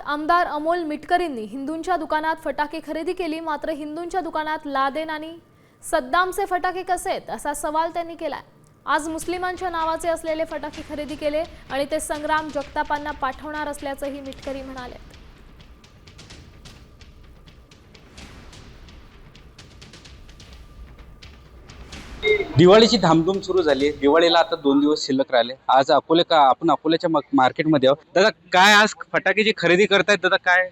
आमदार अमोल मिटकरींनी हिंदूंच्या दुकानात फटाके खरेदी केली, मात्र हिंदूंच्या दुकानात लादेन आणि सद्दामचे फटाके कसे आहेत असा सवाल त्यांनी केलाय। आज मुस्लिमांच्या नावाचे असलेले फटाके खरेदी केले आणि ते संग्राम जगतापांना पाठवणार असल्याचंही मिटकरी म्हणाले। दिवाळीची धामधूम सुरू झाली आहे। दिवाळीला आता 2 दिवस शिल्लक राहिले। आज आपण अकोल्याच्या मार्केटमध्ये आहोत। दादा काय आज फटाकेची खरेदी करतायत? दादा काय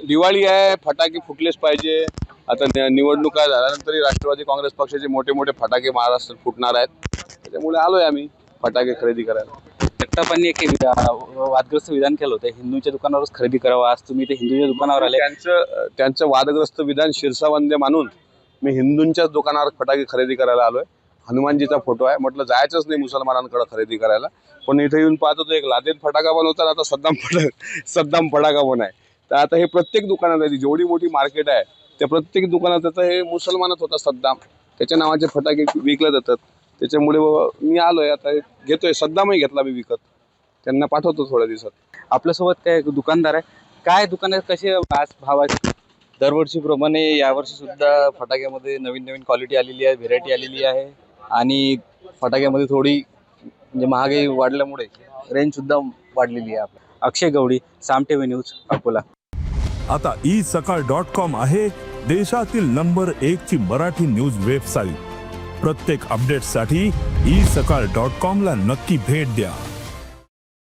दिवाळी आहे, फटाके फुटलेच पाहिजे। आता निवडणुका झाल्यानंतर राष्ट्रवादी काँग्रेस पक्षाचे मोठे मोठे फटाके महाराष्ट्रात फुटणार आहेत, त्यामुळे आलोय आम्ही फटाके खरेदी करायला। जगतापांनी एक वादग्रस्त विधान केलं होतं, हिंदूंच्या दुकानावरच खरेदी करावं। आज तुम्ही ते हिंदूंच्या दुकानावर आले। त्यांचं वादग्रस्त विधान शिरसावंदे मानून मी हिंदूंच्याच दुकानावर फटाके खरेदी करायला आलोय। हनुमानजीचा फोटो आहे, म्हटलं जायचंच नाही मुसलमानांकडे खरेदी करायला, पण इथे येऊन पाहतो तो एक लादेन फटाका बनवतात, आता सद्दाम फटाका पण आहे। तर आता हे प्रत्येक दुकानात आहे, जेवढी मोठी मार्केट आहे त्या प्रत्येक दुकानात आता हे मुसलमानच होता सद्दाम, त्याच्या नावाचे फटाके विकले जातात। त्याच्यामुळे मी आलोय, आता घेतोय, सद्दामही घेतला मी विकत, त्यांना पाठवतो थोड्या दिवसात। आपल्यासोबत काय दुकानदार आहे, काय दुकानात कसे आज भाव आहे? दरवर्षीप्रमाणे यावर्षी सुद्धा फटाक्यामध्ये नवीन नवीन क्वालिटी आलेली आहे, व्हेरायटी आलेली आहे आणि फटाक्यामध्ये थोडी म्हणजे महागाई वाढल्यामुळे रेंज सुद्धा वाढलेली आहे। अक्षय गवडी, साम टीव्ही न्यूज, अकोला। आता isakal.com आहे देशातील नंबर 1 ची मराठी न्यूज वेबसाईट। प्रत्येक अपडेटसाठी isakal.com ला नक्की भेट द्या।